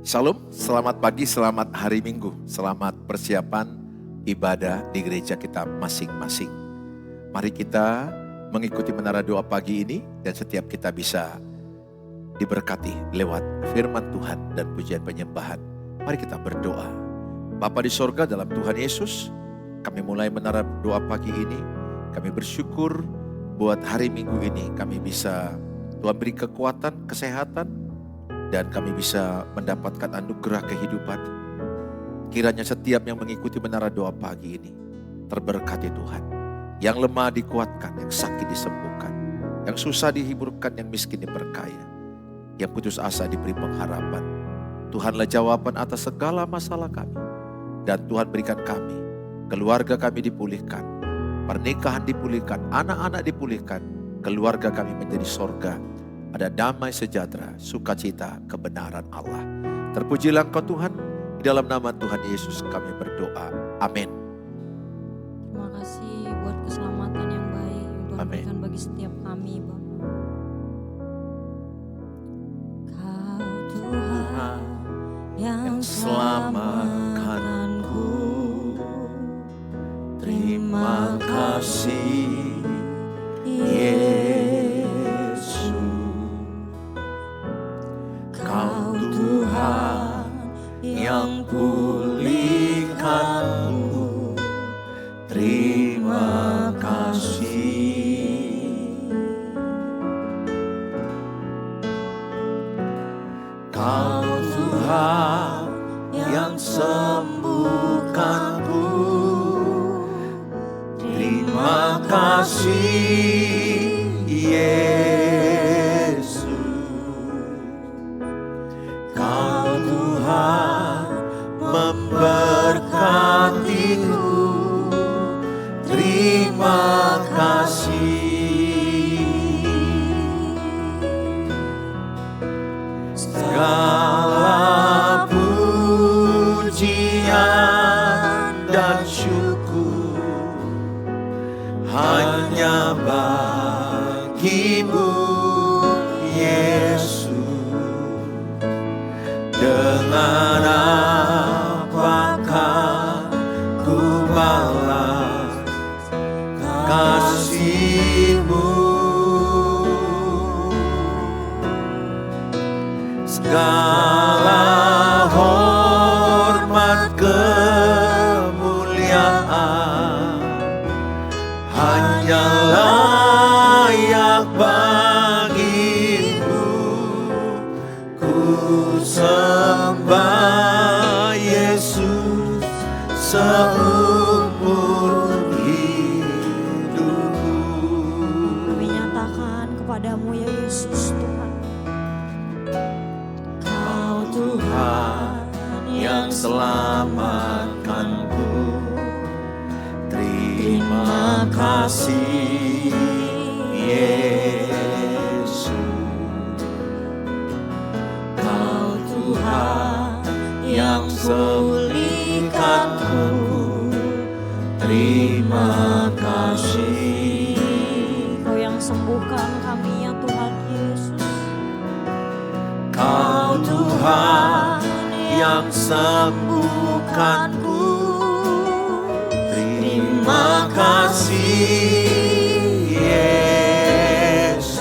Shalom, selamat pagi, selamat hari Minggu, selamat persiapan ibadah di gereja kita masing-masing. Mari kita mengikuti menara doa pagi ini dan setiap kita bisa diberkati lewat firman Tuhan dan pujian penyembahan. Mari kita berdoa. Bapa di sorga, dalam Tuhan Yesus, kami mulai menara doa pagi ini. Kami bersyukur buat hari Minggu ini kami bisa Tuhan beri kekuatan, kesehatan, dan kami bisa mendapatkan anugerah kehidupan. Kiranya setiap yang mengikuti menara doa pagi ini terberkati Tuhan. Yang lemah dikuatkan, yang sakit disembuhkan, yang susah dihiburkan, yang miskin diperkaya, yang putus asa diberi pengharapan. Tuhanlah jawaban atas segala masalah kami. Dan Tuhan berikan kami, keluarga kami dipulihkan, pernikahan dipulihkan, anak-anak dipulihkan, keluarga kami menjadi sorga. Ada damai sejahtera, sukacita, kebenaran Allah. Terpujilah Engkau Tuhan, di dalam nama Tuhan Yesus kami berdoa. Amin. Terima kasih buat keselamatan yang baik yang Tuhan berikan bagi setiap kami, Bapak. Kau Tuhan yang selamatkanku, terima kasih Yesus. Kau Tuhan yang pulihkanku, terima kasih. Kau Tuhan yang sembuhkanku, terima kasih Yesus. Kau Tuhan memberkatiku, terima kasih. Segala pujian dan syukur hanya bagimu Yesus. Dengan apakah ku balas kasih-Mu? Segala hormat kemuliaan hanya layak bagimu. Ku sembah Yesus seumur hidupku. Kami nyatakan kepadamu ya Yesus Tuhan. Kau Tuhan yang selamatkanku, terima kasih Yesus. Kau Tuhan yang pulihkanku, terima kasih. Kau yang sembuhkan kami ya Tuhan Yesus. Kau Tuhan yang sembuhkanku, terima kasih Yesus.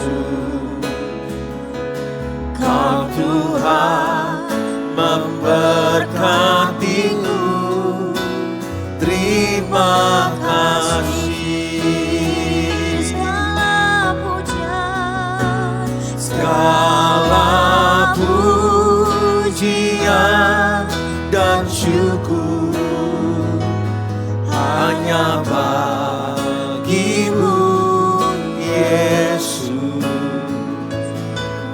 Kau Tuhan memberkatiku, terima kasih. Segala pujian, Segala pujian dan syukur hanya bagimu Yesus.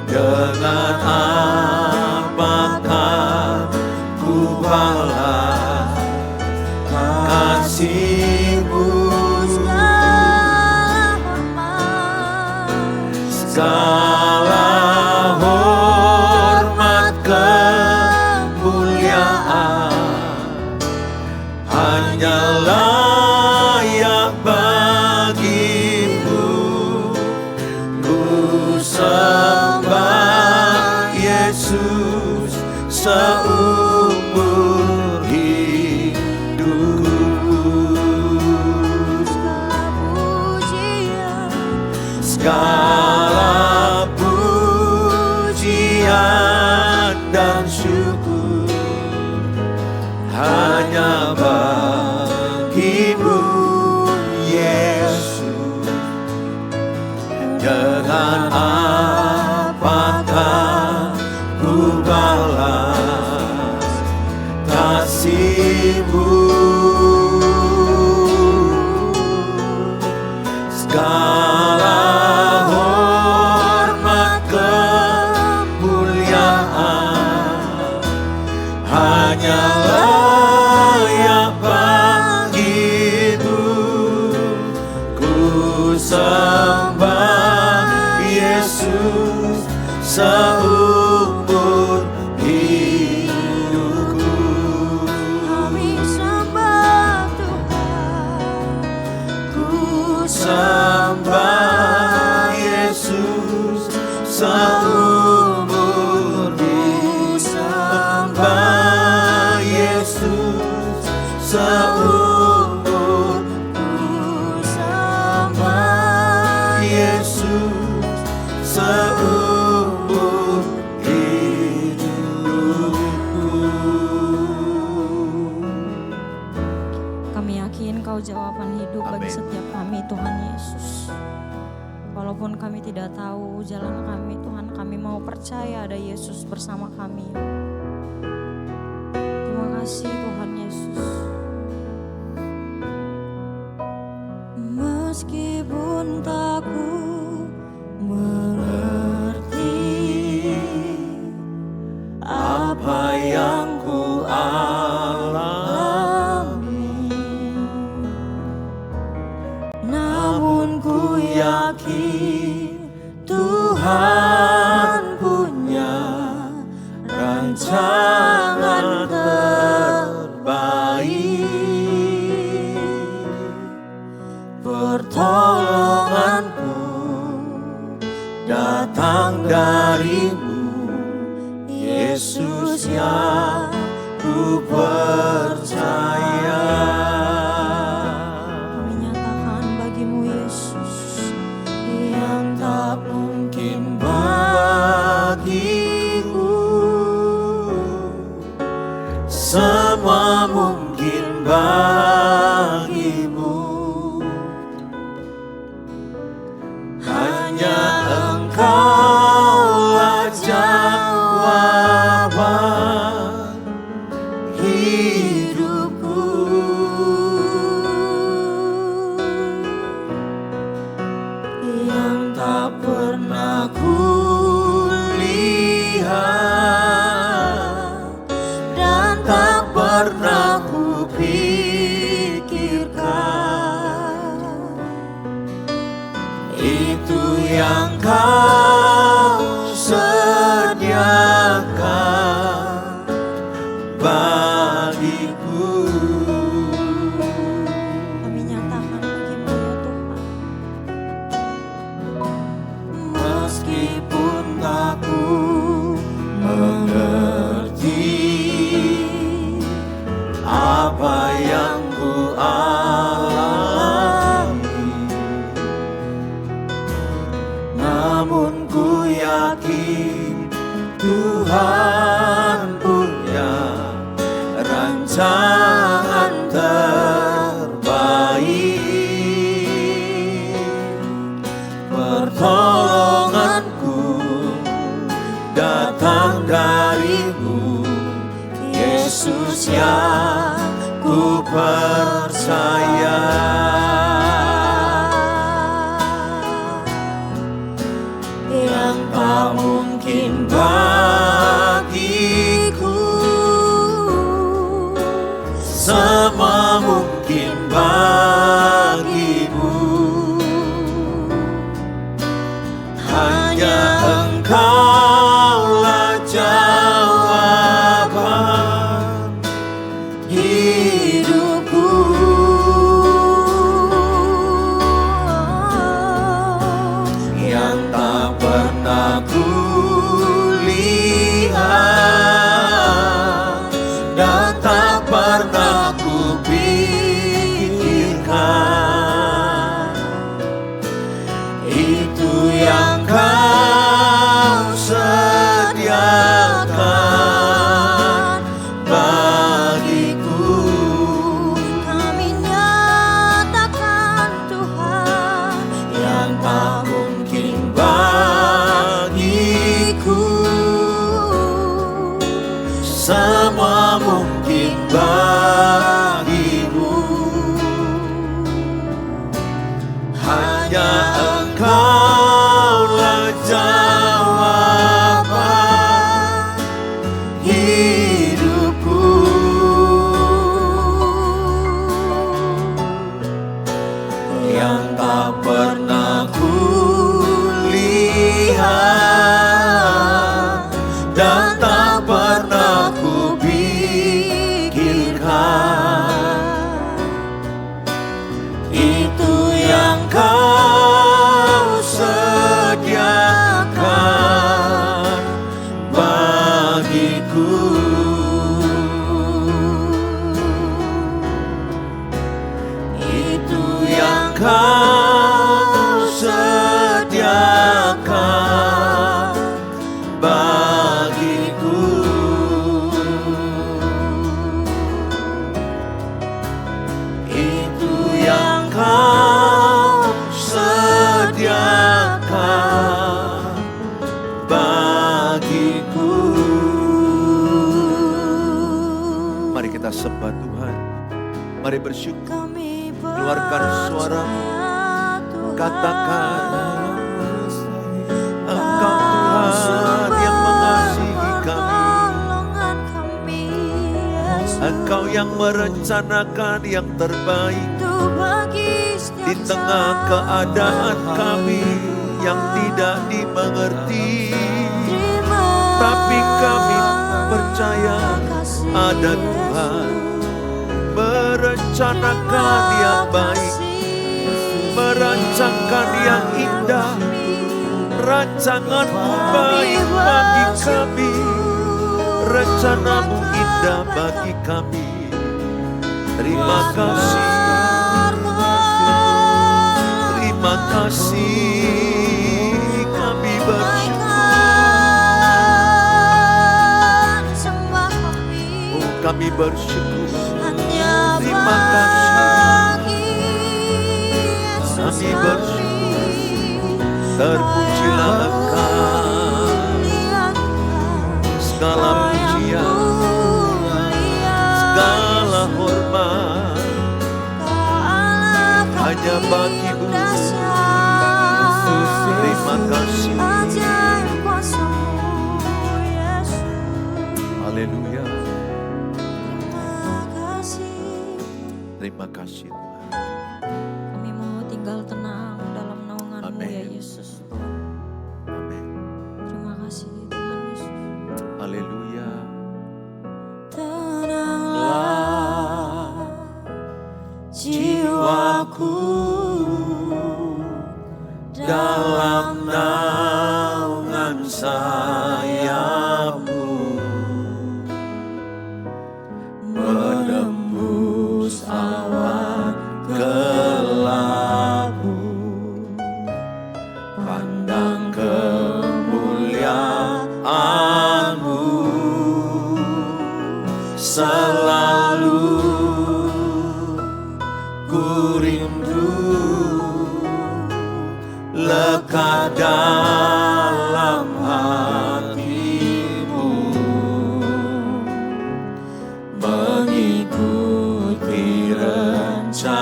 Dengan apakah ku balas kasih-Mu? Segala hormat kemuliaan hanya layak seumur hidupku. Segala pujian dan syukur hanya bagimu, Yesus. Dengan apakah ku balas kasih-Mu? Segala hormat kemuliaan hanya layak bagimu. Ku sembah Yesus seumur hidupku. Kami sembah Tuhan. Ku Sembah Yesus seumur hidup. Sembah Yesus seumur. Sembah Yesus seumur hidupku. Kami yakin Kau jawaban hidup bagi Amin. setiap kami, Tuhan Yesus. Walaupun kami tidak tahu jalan kami, Tuhan, kami mau percaya ada Yesus bersama kami. Terima kasih Tuhan Yesus. Meskipun tak ku mengerti Apa yang ku alami, namun ku yakin Tuhan punya rancangan terbaik. Pertolonganku datang dari-Mu, Yesus yang ku percaya. Kami nyatakan bagi-Mu Yesus. Yang tak mungkin bagiku, semua mungkin bagimu. Hanya Engkaulah jawaban hidupku. yang tak pernah ku lihat dan tak pernah ku pikirkan. Itu yang Kau sediakan bagiku. Kami nyatakan bagi-Mu ya Tuhan. Meskipun tak ku mengerti Apa yang ku alami, namun ku yakin Tuhan punya rancangan terbaik. Pertolonganku datang dari-Mu, Yesus yang ku percaya. Yang tak mungkin bagiku, semua mungkin bagimu. Hanya Engkaulah jawaban hidupku. semua mungkin bagimu. Hanya Engkaulah jawaban hidupku. Yang tak pernah kulihat dan tak pernah kupikirkan, itu yang Kau sediakan bagiku. Itu yang Kau sediakan bagiku. Itu yang Kau sediakan bagiku. Mari kita sembah Tuhan. Mari bersyukur. Kami Keluarkan suaramu. Katakan, Engkau Tuhan yang mengasihi kami. Engkau yang merencanakan yang terbaik di tengah keadaan kami yang tidak dimengerti. Tapi kami percaya ada Tuhan merencanakan yang baik, merancangkan yang indah. Rancangan-Mu baik bagi kami, rencana-Mu indah bagi kami. Terima kasih, terima kasih, kami bersyukur. Oh, kami bersyukur. Terima kasih, kami bersyukur. Terpujilah Engkau, segala pujian, segala hormat hanya bagi-Mu. Terima kasih. Haleluya. Terima kasih Tuhan. Kami mau tinggal tenang dalam naungan-Mu Amin. ya Yesus. Amin. Terima kasih Tuhan Yesus. Haleluya. Tenanglah jiwaku Dalam naungan sayap-Mu, menembus awan gelap-Mu, pandang kemuliaan-Mu, selalu ku rindu lekat dalam hati-Mu, mengikuti rencana-Mu,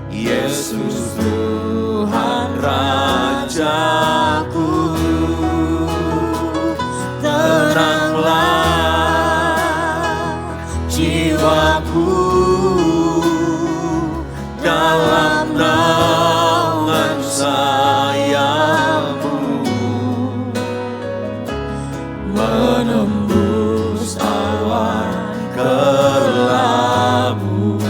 Yesus Tuhan Rajaku. Tenanglah jiwaku dalam naungan sayap-Mu, menembus awan gelap-Mu,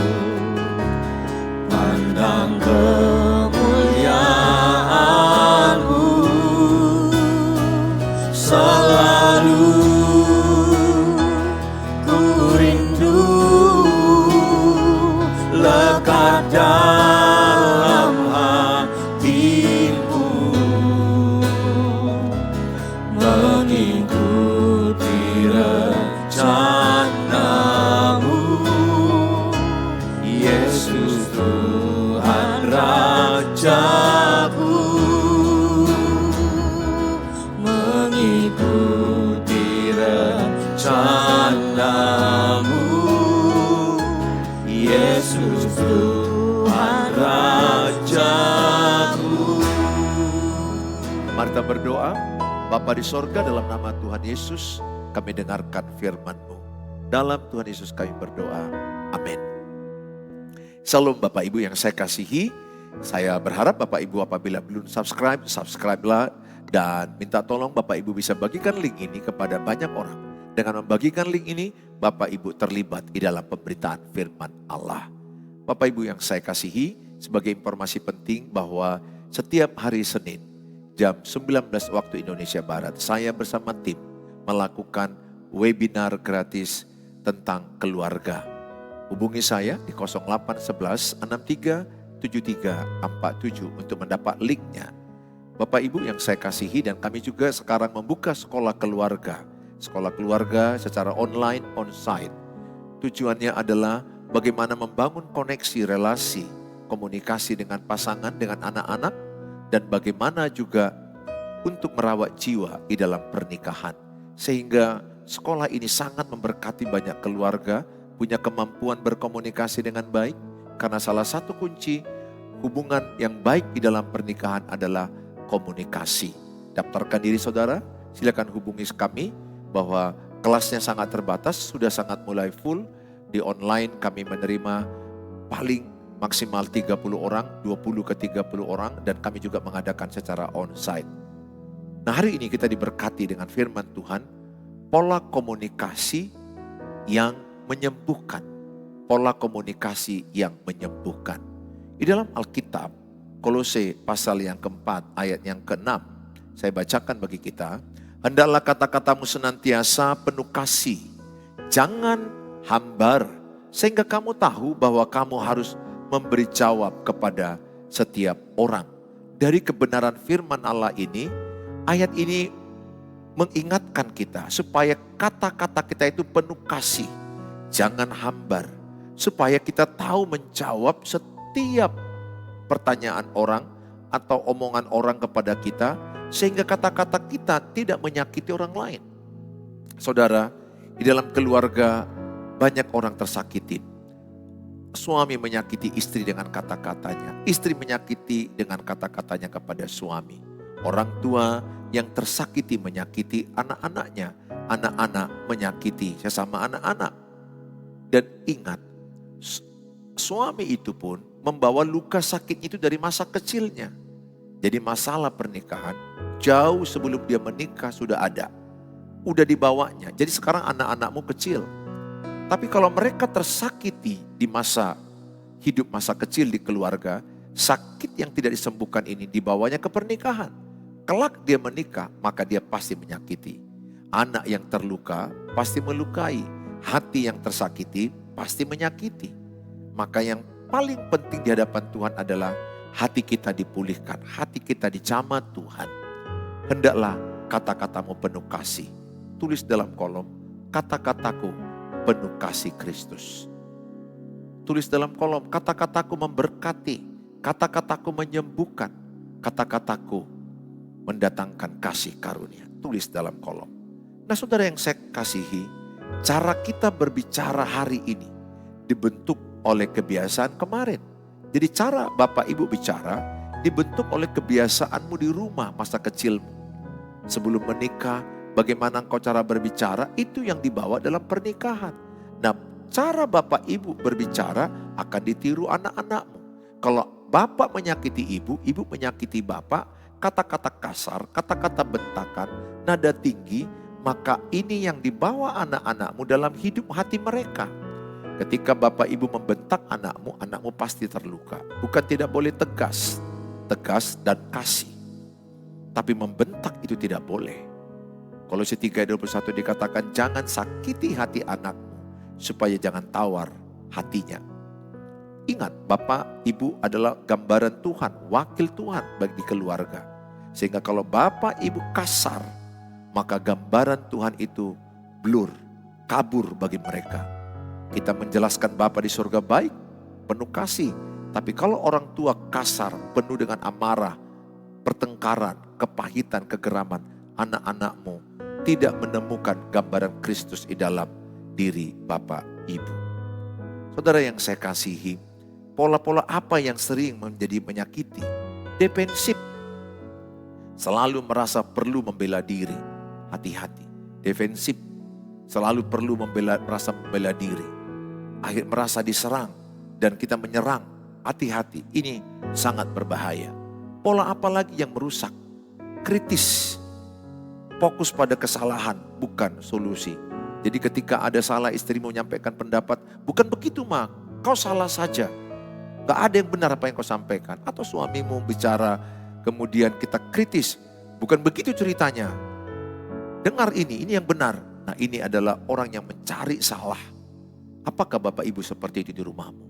pandang kemuliaan-Mu, selalu ku rindu lekat dalam hati-Mu, mengikuti rencana-Mu, Yesus Tuhan Rajaku, mengikuti berdoa. Bapa di sorga, dalam nama Tuhan Yesus kami dengarkan firman-Mu. Dalam Tuhan Yesus kami berdoa. Amin. Salam Bapak Ibu yang saya kasihi. Saya berharap Bapak Ibu apabila belum subscribe-lah. Dan minta tolong Bapak Ibu bisa bagikan link ini kepada banyak orang. Dengan membagikan link ini, Bapak Ibu terlibat di dalam pemberitaan firman Allah. Bapak Ibu yang saya kasihi, sebagai informasi penting bahwa setiap hari Senin, jam 19 waktu Indonesia Barat, saya bersama tim melakukan webinar gratis tentang keluarga. Hubungi saya di 0811 63 7347 untuk mendapat linknya. Bapak Ibu yang saya kasihi, dan kami juga sekarang membuka sekolah keluarga. Sekolah keluarga secara online, on-site. Tujuannya adalah bagaimana membangun koneksi, relasi, komunikasi dengan pasangan, dengan anak-anak, dan bagaimana juga untuk merawat jiwa di dalam pernikahan. Sehingga sekolah ini sangat memberkati banyak keluarga, punya kemampuan berkomunikasi dengan baik, karena salah satu kunci hubungan yang baik di dalam pernikahan adalah komunikasi. Daftarkan diri saudara, silakan hubungi kami bahwa kelasnya sangat terbatas, sudah sangat mulai full. Di online kami menerima paling maksimal 30 orang, 20 ke 30 orang, dan kami juga mengadakan secara on-site. Nah, hari ini kita diberkati dengan firman Tuhan, pola komunikasi yang menyembuhkan. Pola komunikasi yang menyembuhkan. Di dalam Alkitab, Kolose pasal yang keempat, ayat yang ke-6. Saya bacakan bagi kita. Hendaklah kata-katamu senantiasa penuh kasih. Jangan hambar. Sehingga kamu tahu bahwa kamu harus memberi jawab kepada setiap orang. Dari kebenaran firman Allah ini, ayat ini mengingatkan kita supaya kata-kata kita itu penuh kasih. Jangan hambar. Supaya kita tahu menjawab setiap pertanyaan orang atau omongan orang kepada kita, sehingga kata-kata kita tidak menyakiti orang lain. Saudara, di dalam keluarga banyak orang tersakiti. Suami menyakiti istri dengan kata-katanya, istri menyakiti dengan kata-katanya kepada suami. Orang tua yang tersakiti menyakiti anak-anaknya, anak-anak menyakiti sesama anak-anak. Dan ingat, suami itu pun membawa luka sakit itu dari masa kecilnya. Jadi masalah pernikahan jauh sebelum dia menikah sudah ada. Udah dibawanya. Jadi sekarang anak-anakmu kecil. Tapi kalau mereka tersakiti di masa hidup, masa kecil di keluarga, sakit yang tidak disembuhkan ini dibawanya ke pernikahan. Kelak dia menikah, maka dia pasti menyakiti. Anak yang terluka pasti melukai. Hati yang tersakiti pasti menyakiti. Maka yang paling penting di hadapan Tuhan adalah hati kita dipulihkan, hati kita dijamah Tuhan. Hendaklah kata-katamu penuh kasih. Tulis dalam kolom, kata-kataku penuh kasih Kristus. Tulis dalam kolom, kata-kataku memberkati, kata-kataku menyembuhkan, kata-kataku mendatangkan kasih karunia. Tulis dalam kolom. Nah, saudara yang saya kasihi, cara kita berbicara hari ini dibentuk oleh kebiasaan kemarin. Jadi cara Bapak Ibu bicara dibentuk oleh kebiasaanmu di rumah masa kecilmu. Sebelum menikah, bagaimana engkau cara berbicara, itu yang dibawa dalam pernikahan. Nah, cara Bapak Ibu berbicara akan ditiru anak-anakmu. Kalau Bapak menyakiti ibu, ibu menyakiti Bapak, kata-kata kasar, kata-kata bentakan, nada tinggi, maka ini yang dibawa anak-anakmu dalam hidup hati mereka. Ketika Bapak Ibu membentak anakmu, anakmu pasti terluka. Bukan tidak boleh tegas, tegas dan kasih. Tapi membentak itu tidak boleh. Kolose 3:21 dikatakan, jangan sakiti hati anakmu, supaya jangan tawar hatinya. Ingat, Bapak Ibu adalah gambaran Tuhan, wakil Tuhan bagi keluarga. Sehingga kalau Bapak Ibu kasar, maka gambaran Tuhan itu blur, kabur bagi mereka. Kita menjelaskan Bapa di surga baik, penuh kasih. Tapi kalau orang tua kasar, penuh dengan amarah, pertengkaran, kepahitan, kegeraman, anak-anakmu tidak menemukan gambaran Kristus di dalam diri Bapak Ibu. Saudara yang saya kasihi, pola-pola apa yang sering menjadi menyakiti? Defensif. Selalu merasa perlu membela diri. Hati-hati. Defensif. Selalu perlu merasa membela diri. Akhir merasa diserang dan kita menyerang. Hati-hati. Ini sangat berbahaya. Pola apa lagi yang merusak? Kritis. Fokus pada kesalahan, bukan solusi. Jadi ketika ada salah istrimu menyampaikan pendapat, bukan begitu mak, kau salah saja. Gak ada yang benar apa yang kau sampaikan. Atau suamimu bicara, kemudian kita kritis. Bukan begitu ceritanya. Dengar ini yang benar. Nah ini adalah orang yang mencari salah. Apakah Bapak Ibu seperti itu di rumahmu?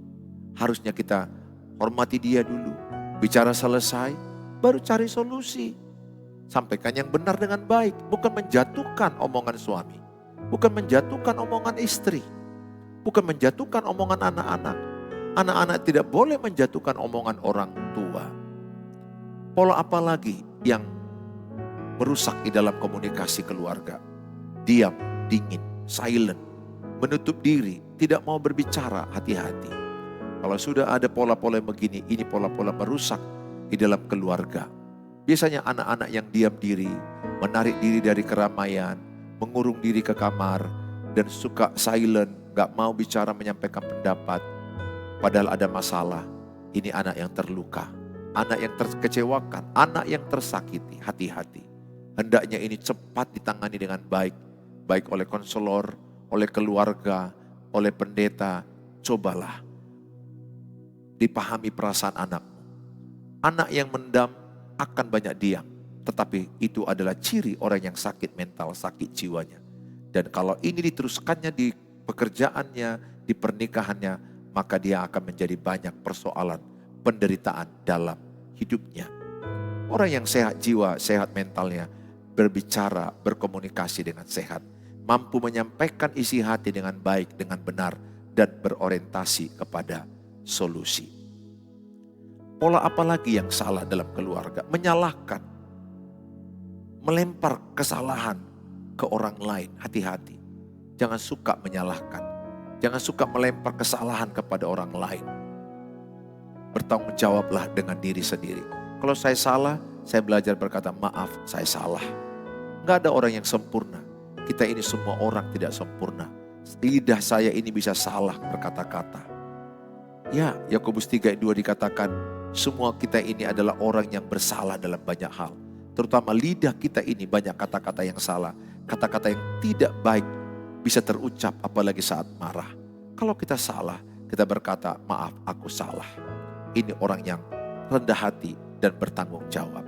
Harusnya kita hormati dia dulu. Bicara selesai, baru cari solusi. Sampaikan yang benar dengan baik. Bukan menjatuhkan omongan suami. Bukan menjatuhkan omongan istri. Bukan menjatuhkan omongan anak-anak. Anak-anak tidak boleh menjatuhkan omongan orang tua. Pola apa lagi yang merusak di dalam komunikasi keluarga? Diam, dingin, silent, menutup diri, tidak mau berbicara, hati-hati. Kalau sudah ada pola-pola begini, ini pola-pola merusak di dalam keluarga. Biasanya anak-anak yang diam diri, menarik diri dari keramaian, mengurung diri ke kamar, dan suka silent, gak mau bicara menyampaikan pendapat. Padahal ada masalah, ini anak yang terluka, anak yang terkecewakan, anak yang tersakiti, hati-hati. Hendaknya ini cepat ditangani dengan baik, baik oleh konselor, oleh keluarga, oleh pendeta. Cobalah dipahami perasaan anakmu. Anak yang mendam akan banyak diam, tetapi itu adalah ciri orang yang sakit mental, sakit jiwanya. Dan kalau ini diteruskannya di pekerjaannya, di pernikahannya, maka dia akan menjadi banyak persoalan, penderitaan dalam hidupnya. Orang yang sehat jiwa, sehat mentalnya, berbicara, berkomunikasi dengan sehat, mampu menyampaikan isi hati dengan baik, dengan benar, dan berorientasi kepada solusi. Pola apa lagi yang salah dalam keluarga? Menyalahkan, melempar kesalahan ke orang lain. Hati-hati, jangan suka menyalahkan, jangan suka melempar kesalahan kepada orang lain. Bertanggung jawablah dengan diri sendiri. Kalau saya salah, saya belajar berkata maaf, saya salah. Gak ada orang yang sempurna. Kita ini semua orang tidak sempurna. Lidah saya ini bisa salah berkata-kata. Ya, Yakobus 3:2 dikatakan, semua kita ini adalah orang yang bersalah dalam banyak hal. Terutama lidah kita ini banyak kata-kata yang salah. Kata-kata yang tidak baik bisa terucap apalagi saat marah. Kalau kita salah, kita berkata, maaf aku salah. Ini orang yang rendah hati dan bertanggung jawab.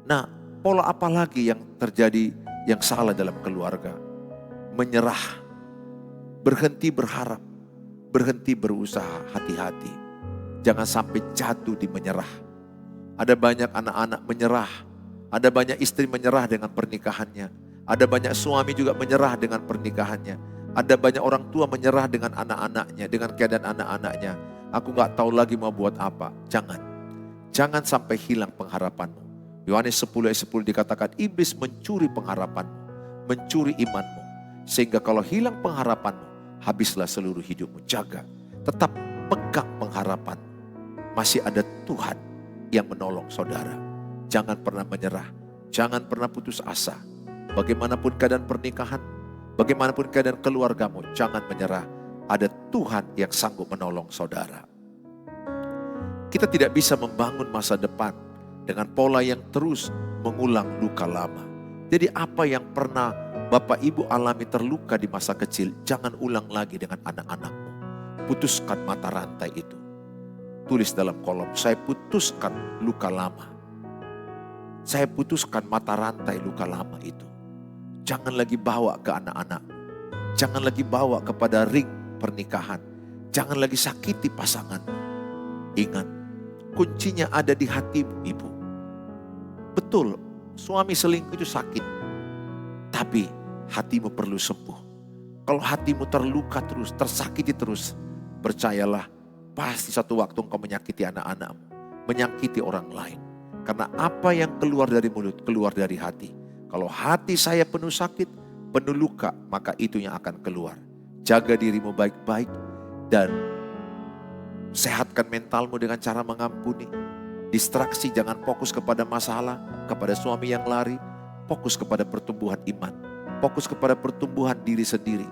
Nah, pola apa lagi yang terjadi yang salah dalam keluarga? Menyerah, berhenti berharap, berhenti berusaha, hati-hati. Jangan sampai jatuh di menyerah. Ada banyak anak-anak menyerah. Ada banyak istri menyerah dengan pernikahannya. Ada banyak suami juga menyerah dengan pernikahannya. Ada banyak orang tua menyerah dengan anak-anaknya, dengan keadaan anak-anaknya. Aku gak tahu lagi mau buat apa. Jangan. Jangan sampai hilang pengharapanmu. Yohanes 10:10 dikatakan, iblis mencuri pengharapanmu, mencuri imanmu. Sehingga kalau hilang pengharapanmu, habislah seluruh hidupmu. Jaga, tetap pegang pengharapanmu. Masih ada Tuhan yang menolong saudara. Jangan pernah menyerah. Jangan pernah putus asa. Bagaimanapun keadaan pernikahan, bagaimanapun keadaan keluargamu, jangan menyerah. Ada Tuhan yang sanggup menolong saudara. Kita tidak bisa membangun masa depan dengan pola yang terus mengulang luka lama. Jadi apa yang pernah Bapak Ibu alami terluka di masa kecil, jangan ulang lagi dengan anak-anakmu. Putuskan mata rantai itu. Tulis dalam kolom, saya putuskan luka lama. Saya putuskan mata rantai luka lama itu. Jangan lagi bawa ke anak-anak. Jangan lagi bawa kepada ring pernikahan. Jangan lagi sakiti pasangan. Ingat, kuncinya ada di hatimu, ibu. Betul, suami selingkuh itu sakit. Tapi hatimu perlu sembuh. Kalau hatimu terluka terus, tersakiti terus, percayalah, pasti satu waktu engkau menyakiti anak-anakmu, menyakiti orang lain. Karena apa yang keluar dari mulut, keluar dari hati. Kalau hati saya penuh sakit, penuh luka, maka itu yang akan keluar. Jaga dirimu baik-baik dan sehatkan mentalmu dengan cara mengampuni. Distraksi, jangan fokus kepada masalah. kepada suami yang lari, fokus kepada pertumbuhan iman, fokus kepada pertumbuhan diri sendiri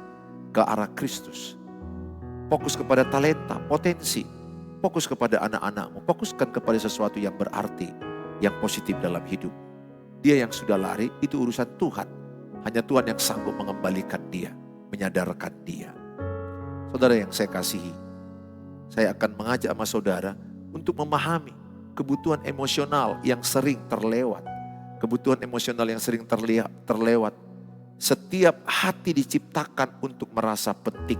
ke arah Kristus. Fokus kepada talenta, potensi, fokus kepada anak-anakmu, fokuskan kepada sesuatu yang berarti, yang positif dalam hidup. Dia yang sudah lari itu urusan Tuhan. Hanya Tuhan yang sanggup mengembalikan dia, menyadarkan dia. Saudara yang saya kasihi, saya akan mengajak sama saudara untuk memahami kebutuhan emosional yang sering terlewat. Kebutuhan emosional yang sering terlewat. Setiap hati diciptakan untuk merasa penting.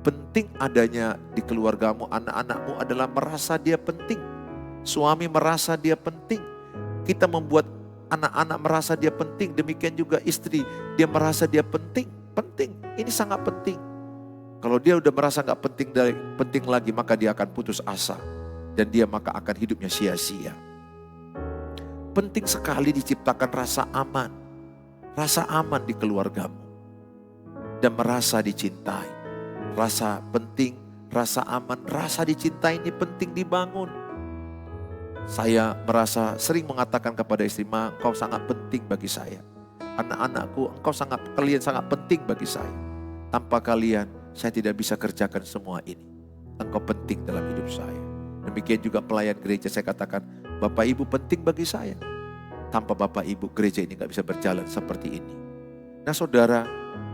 Penting adanya di keluargamu, anak-anakmu adalah merasa dia penting. Suami merasa dia penting. Kita membuat anak-anak merasa dia penting, demikian juga istri, dia merasa dia penting. Penting, ini sangat penting. Kalau dia udah merasa gak penting lagi, maka dia akan putus asa. Dan dia maka akan hidupnya sia-sia. Penting sekali diciptakan rasa aman. Rasa aman di keluargamu. Dan merasa dicintai. Rasa penting, rasa aman, rasa dicintai ini penting dibangun. Saya merasa sering mengatakan kepada istri, "Ma, engkau sangat penting bagi saya. Anak-anakku, kalian sangat penting bagi saya. Tanpa kalian, saya tidak bisa kerjakan semua ini. Engkau penting dalam hidup saya." Demikian juga pelayan gereja, saya katakan, "Bapak Ibu penting bagi saya. Tanpa Bapak Ibu, gereja ini gak bisa berjalan seperti ini." Nah saudara,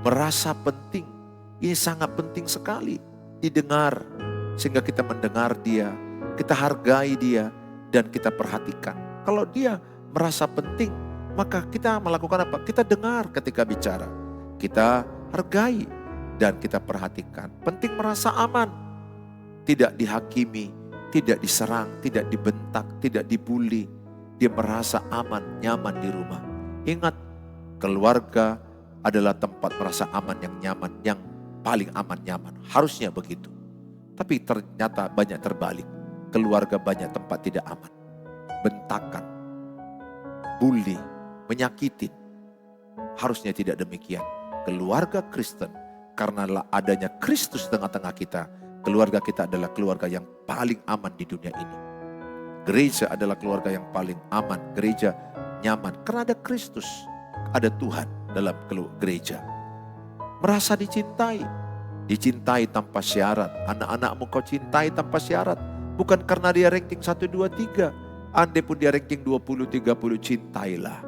merasa penting, ini sangat penting sekali. Didengar, sehingga kita mendengar dia, kita hargai dia, dan kita perhatikan. Kalau dia merasa penting, maka kita melakukan apa? Kita dengar ketika bicara. Kita hargai dan kita perhatikan. Penting merasa aman. Tidak dihakimi, tidak diserang, tidak dibentak, tidak dibully. Dia merasa aman, nyaman di rumah. Ingat, keluarga adalah tempat merasa aman yang nyaman, yang paling aman nyaman. Harusnya begitu. Tapi ternyata banyak terbalik. Keluarga banyak tempat tidak aman. Bentakan, bully, menyakitin. Harusnya tidak demikian. Keluarga Kristen, karena adanya Kristus tengah-tengah kita, keluarga kita adalah keluarga yang paling aman di dunia ini. Gereja adalah keluarga yang paling aman. Gereja nyaman karena ada Kristus, ada Tuhan dalam gereja. Merasa dicintai, dicintai tanpa syarat. Anak-anakmu kau cintai tanpa syarat. Bukan karena dia ranking 1, 2, 3. Andai pun dia ranking 20, 30, cintailah.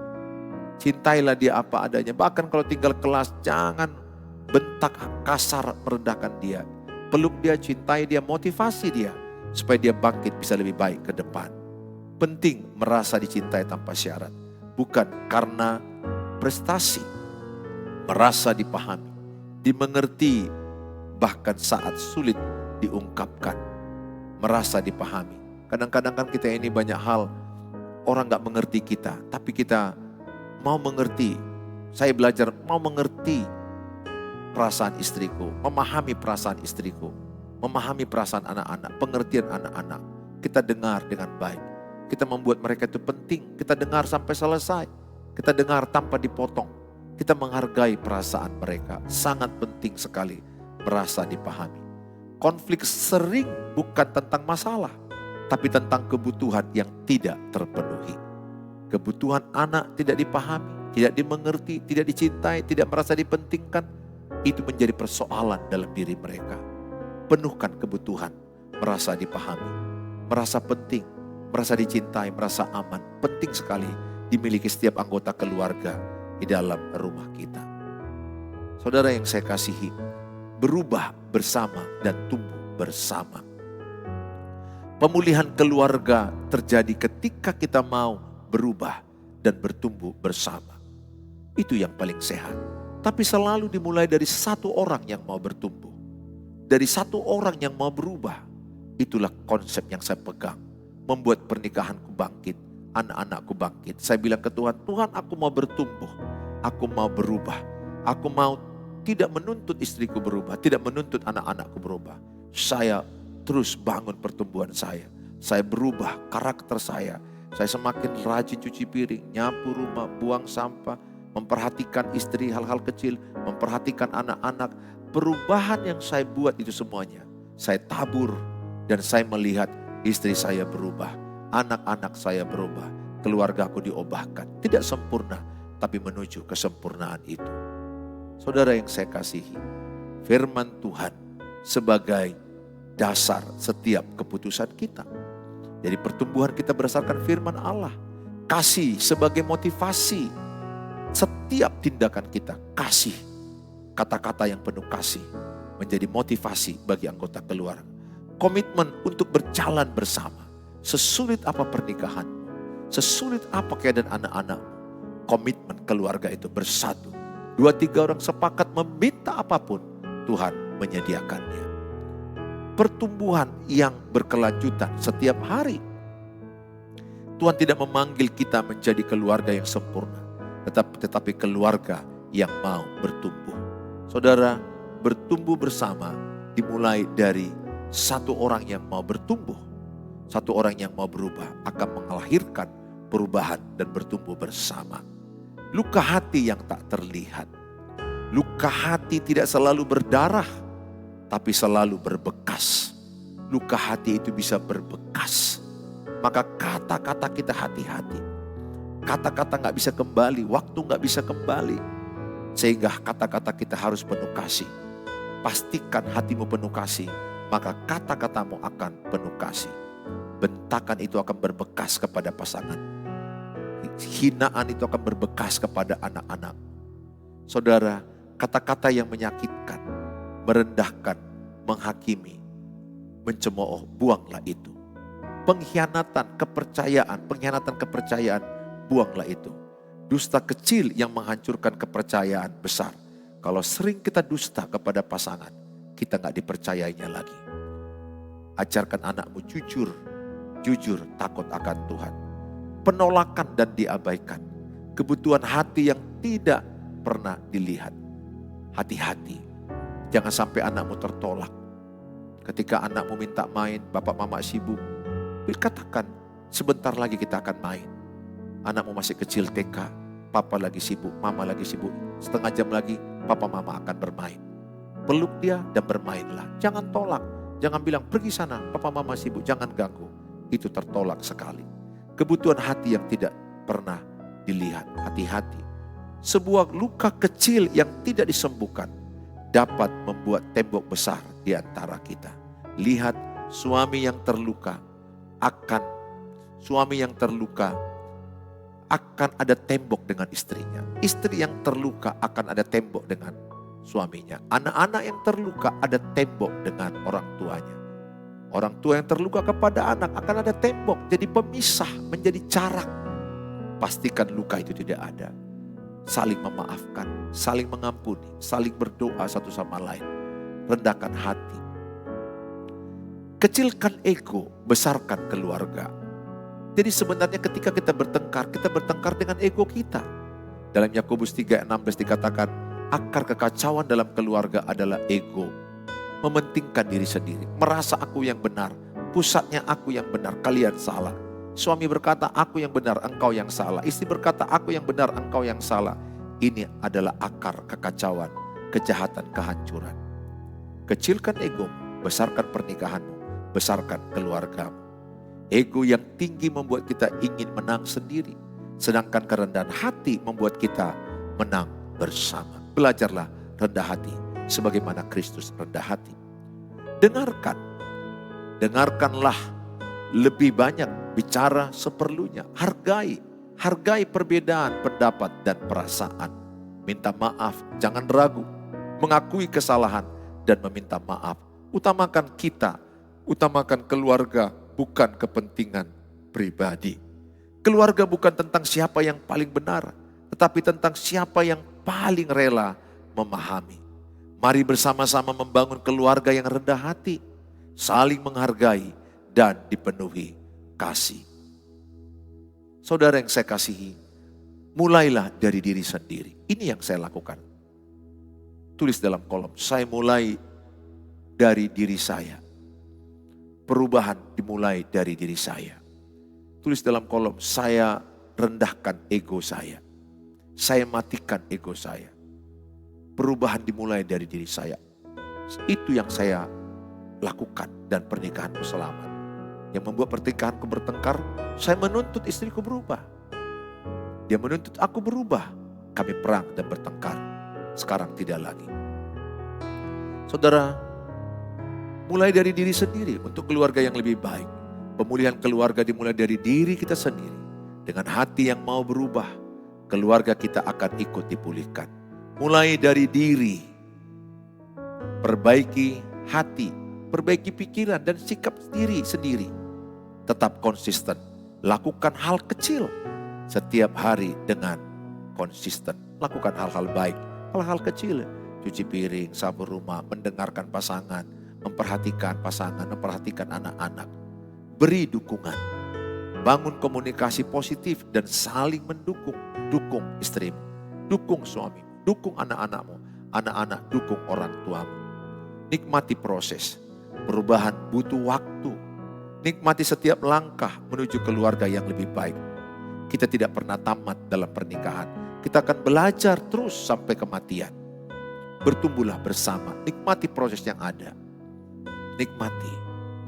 Cintailah dia apa adanya. Bahkan kalau tinggal kelas, jangan bentak kasar merendahkan dia. Peluk dia, cintai dia, motivasi dia. Supaya dia bangkit bisa lebih baik ke depan. Penting merasa dicintai tanpa syarat. Bukan karena prestasi. Merasa dipahami, dimengerti, bahkan saat sulit diungkapkan. Merasa dipahami. Kadang-kadang kan kita ini banyak hal, orang gak mengerti kita, tapi kita mau mengerti. Saya belajar mau mengerti perasaan istriku, memahami perasaan istriku, memahami perasaan anak-anak, pengertian anak-anak. Kita dengar dengan baik. Kita membuat mereka itu penting, kita dengar sampai selesai. Kita dengar tanpa dipotong. Kita menghargai perasaan mereka, sangat penting sekali merasa dipahami. Konflik sering bukan tentang masalah, tapi tentang kebutuhan yang tidak terpenuhi. Kebutuhan anak tidak dipahami, tidak dimengerti, tidak dicintai, tidak merasa dipentingkan. Itu menjadi persoalan dalam diri mereka. Penuhkan kebutuhan, merasa dipahami, merasa penting, merasa dicintai, merasa aman. Penting sekali dimiliki setiap anggota keluarga di dalam rumah kita. Saudara yang saya kasihi, berubah bersama dan tumbuh bersama. Pemulihan keluarga terjadi ketika kita mau berubah dan bertumbuh bersama. Itu yang paling sehat. Tapi selalu dimulai dari satu orang yang mau bertumbuh. Dari satu orang yang mau berubah. Itulah konsep yang saya pegang. Membuat pernikahanku bangkit, anak-anakku bangkit. Saya bilang ke Tuhan, Tuhan aku mau bertumbuh. Aku mau berubah. Aku mau tidak menuntut istriku berubah, tidak menuntut anak-anakku berubah. Saya terus bangun pertumbuhan saya. Saya berubah karakter saya. Saya semakin rajin cuci piring, nyapu rumah, buang sampah, memperhatikan istri hal-hal kecil, memperhatikan anak-anak. Perubahan yang saya buat itu semuanya, saya tabur dan saya melihat istri saya berubah, anak-anak saya berubah, keluargaku diubahkan. Tidak sempurna, tapi menuju kesempurnaan itu. Saudara yang saya kasihi, firman Tuhan sebagai dasar setiap keputusan kita. Jadi pertumbuhan kita berdasarkan firman Allah. Kasih sebagai motivasi setiap tindakan kita. Kasih, kata-kata yang penuh kasih menjadi motivasi bagi anggota keluarga. Komitmen untuk berjalan bersama. Sesulit apa pernikahan, sesulit apa keadaan anak-anak, komitmen keluarga itu bersatu. 2-3 orang sepakat meminta apapun, Tuhan menyediakannya. Pertumbuhan yang berkelanjutan setiap hari. Tuhan tidak memanggil kita menjadi keluarga yang sempurna, tetapi keluarga yang mau bertumbuh. Saudara, bertumbuh bersama dimulai dari satu orang yang mau bertumbuh. Satu orang yang mau berubah akan melahirkan perubahan dan bertumbuh bersama. Luka hati yang tak terlihat. Luka hati tidak selalu berdarah, tapi selalu berbekas. Luka hati itu bisa berbekas. Maka kata-kata kita hati-hati. Kata-kata gak bisa kembali, waktu gak bisa kembali. Sehingga kata-kata kita harus penuh kasih. Pastikan hatimu penuh kasih, maka kata-katamu akan penuh kasih. Bentakan itu akan berbekas kepada pasangan. Hinaan itu akan berbekas kepada anak-anak. Saudara, kata-kata yang menyakitkan, merendahkan, menghakimi, mencemooh, buanglah itu. Pengkhianatan kepercayaan, buanglah itu. Dusta kecil yang menghancurkan kepercayaan besar. Kalau sering kita dusta kepada pasangan, kita gak dipercayainya lagi. Ajarkan anakmu jujur takut akan Tuhan. Penolakan dan diabaikan. Kebutuhan hati yang tidak pernah dilihat. Hati-hati, jangan sampai anakmu tertolak. Ketika anakmu minta main, bapak mama sibuk, katakan sebentar lagi kita akan main. Anakmu masih kecil TK, papa lagi sibuk, mama lagi sibuk. Setengah jam lagi papa mama akan bermain. Peluk dia dan bermainlah. Jangan tolak, jangan bilang pergi sana, papa mama sibuk, jangan ganggu. Itu tertolak sekali. Kebutuhan hati yang tidak pernah dilihat. Hati-hati. Sebuah luka kecil yang tidak disembuhkan dapat membuat tembok besar di antara kita. Lihat, suami yang terluka akan ada tembok dengan istrinya. Istri yang terluka akan ada tembok dengan suaminya. Anak-anak yang terluka ada tembok dengan orang tuanya. Orang tua yang terluka kepada anak akan ada tembok, jadi pemisah, menjadi jarak. Pastikan luka itu tidak ada. Saling memaafkan, saling mengampuni, saling berdoa satu sama lain. Rendahkan hati. Kecilkan ego, besarkan keluarga. Jadi sebenarnya ketika kita bertengkar dengan ego kita. Dalam Yakobus 3:16 dikatakan, akar kekacauan dalam keluarga adalah ego. Mementingkan diri sendiri, merasa aku yang benar, pusatnya aku yang benar, kalian salah. Suami berkata, aku yang benar, engkau yang salah. Istri berkata, aku yang benar, engkau yang salah. Ini adalah akar kekacauan, kejahatan, kehancuran. Kecilkan ego, besarkan pernikahanmu, besarkan keluargamu. Ego yang tinggi membuat kita ingin menang sendiri, sedangkan kerendahan hati membuat kita menang bersama. Belajarlah rendah hati sebagaimana Kristus rendah hati. Dengarkanlah lebih banyak, bicara seperlunya. Hargai perbedaan pendapat dan perasaan. Minta maaf, jangan ragu. Mengakui kesalahan dan meminta maaf. Utamakan keluarga, bukan kepentingan pribadi. Keluarga bukan tentang siapa yang paling benar, tetapi tentang siapa yang paling rela memahami. Mari bersama-sama membangun keluarga yang rendah hati, saling menghargai dan dipenuhi kasih. Saudara yang saya kasihi, mulailah dari diri sendiri. Ini yang saya lakukan. Tulis dalam kolom, saya mulai dari diri saya. Perubahan dimulai dari diri saya. Tulis dalam kolom, saya rendahkan ego saya. Saya matikan ego saya. Perubahan dimulai dari diri saya. Itu yang saya lakukan dan pernikahanku selamat. Yang membuat pernikahanku bertengkar, saya menuntut istriku berubah. Dia menuntut aku berubah. Kami perang dan bertengkar. Sekarang tidak lagi. Saudara, mulai dari diri sendiri untuk keluarga yang lebih baik. Pemulihan keluarga dimulai dari diri kita sendiri. Dengan hati yang mau berubah, keluarga kita akan ikut dipulihkan. Mulai dari diri. Perbaiki hati, perbaiki pikiran dan sikap diri sendiri. Tetap konsisten. Lakukan hal kecil setiap hari dengan konsisten. Lakukan hal-hal baik, hal-hal kecil. Cuci piring, sapu rumah, mendengarkan pasangan, memperhatikan pasangan, memperhatikan anak-anak. Beri dukungan. Bangun komunikasi positif dan saling mendukung. Dukung istrimu, dukung suamimu, dukung anak-anakmu. Anak-anak dukung orang tuamu. Nikmati proses. Perubahan butuh waktu. Nikmati setiap langkah menuju keluarga yang lebih baik. Kita tidak pernah tamat dalam pernikahan. Kita akan belajar terus sampai kematian. Bertumbuhlah bersama. Nikmati proses yang ada. Nikmati.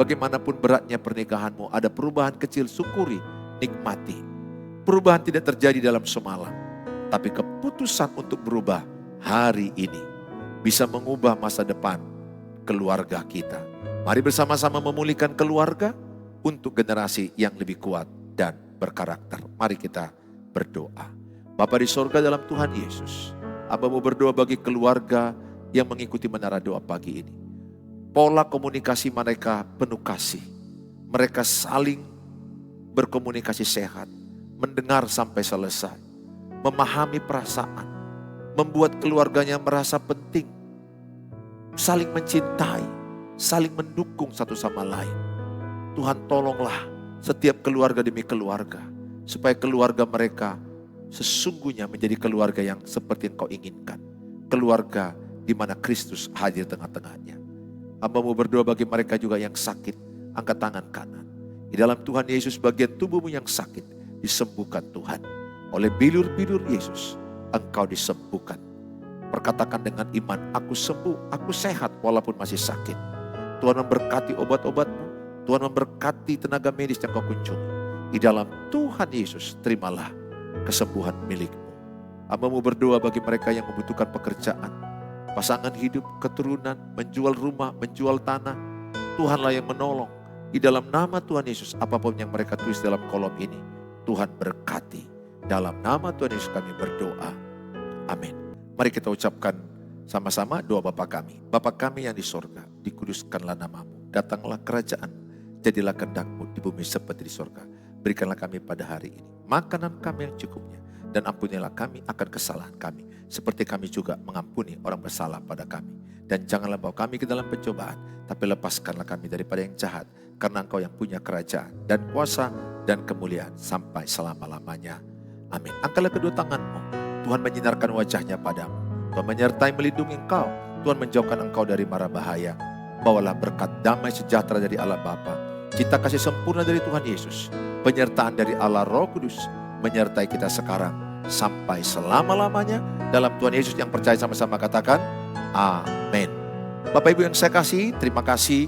Bagaimanapun beratnya pernikahanmu, ada perubahan kecil, syukuri, nikmati. Perubahan tidak terjadi dalam semalam. Tapi keputusan untuk berubah hari ini bisa mengubah masa depan keluarga kita. Mari bersama-sama memulihkan keluarga untuk generasi yang lebih kuat dan berkarakter. Mari kita berdoa. Bapa di sorga dalam Tuhan Yesus, Aba mau berdoa bagi keluarga yang mengikuti menara doa pagi ini. Pola komunikasi mereka penuh kasih. Mereka saling berkomunikasi sehat, mendengar sampai selesai, memahami perasaan, membuat keluarganya merasa penting, saling mencintai, saling mendukung satu sama lain. Tuhan tolonglah setiap keluarga demi keluarga, supaya keluarga mereka sesungguhnya menjadi keluarga yang seperti Engkau inginkan. Keluarga di mana Kristus hadir tengah-tengahnya. Hamba mau berdoa bagi mereka juga yang sakit, angkat tangan kanan. Di dalam Tuhan Yesus bagian tubuhmu yang sakit, disembuhkan Tuhan. Oleh bilur-bilur Yesus, engkau disembuhkan. Perkatakan dengan iman, aku sembuh, aku sehat walaupun masih sakit. Tuhan memberkati obat-obatmu, Tuhan memberkati tenaga medis yang kau kunjungi. Di dalam Tuhan Yesus, terimalah kesembuhan milikmu. Hamba mau berdoa bagi mereka yang membutuhkan pekerjaan, pasangan hidup, keturunan, menjual rumah, menjual tanah. Tuhanlah yang menolong. Di dalam nama Tuhan Yesus, apapun yang mereka tulis dalam kolom ini, Tuhan berkati. Dalam nama Tuhan Yesus kami berdoa. Amin. Mari kita ucapkan sama-sama doa Bapa kami. Bapa kami yang di sorga, dikuduskanlah namamu. Datanglah kerajaan, jadilah kehendak-Mu di bumi seperti di sorga. Berikanlah kami pada hari ini makanan kami yang cukupnya. Dan ampunilah kami akan kesalahan kami, seperti kami juga mengampuni orang bersalah pada kami. Dan janganlah bawa kami ke dalam pencobaan, tapi lepaskanlah kami daripada yang jahat. Karena Engkau yang punya kerajaan dan kuasa dan kemuliaan sampai selama-lamanya. Amin. Angkatlah kedua tanganmu. Tuhan menyinarkan wajahnya padamu. Tuhan menyertai melindungi engkau. Tuhan menjauhkan engkau dari mara bahaya. Bawalah berkat damai sejahtera dari Allah Bapa, cinta kasih sempurna dari Tuhan Yesus, penyertaan dari Allah Roh Kudus, menyertai kita sekarang sampai selama-lamanya. Dalam Tuhan Yesus yang percaya sama-sama katakan amin. Bapak Ibu yang saya kasih, terima kasih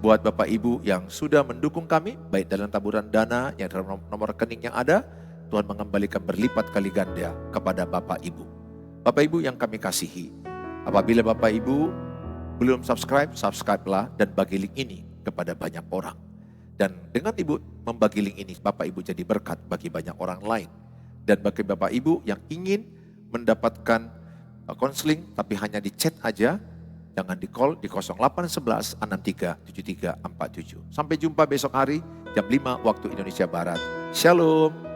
buat Bapak Ibu yang sudah mendukung kami, baik dalam taburan dana yang dalam nomor rekening yang ada. Tuhan mengembalikan berlipat kali ganda kepada Bapak Ibu. Bapak Ibu yang kami kasihi, apabila Bapak Ibu belum subscribe, subscribe-lah dan bagi link ini kepada banyak orang. Dan dengan Ibu membagi link ini, Bapak Ibu jadi berkat bagi banyak orang lain. Dan bagi Bapak Ibu yang ingin mendapatkan konseling tapi hanya di chat aja, jangan di call di 0811 63 73 47. Sampai jumpa besok hari jam 5 waktu Indonesia Barat. Shalom.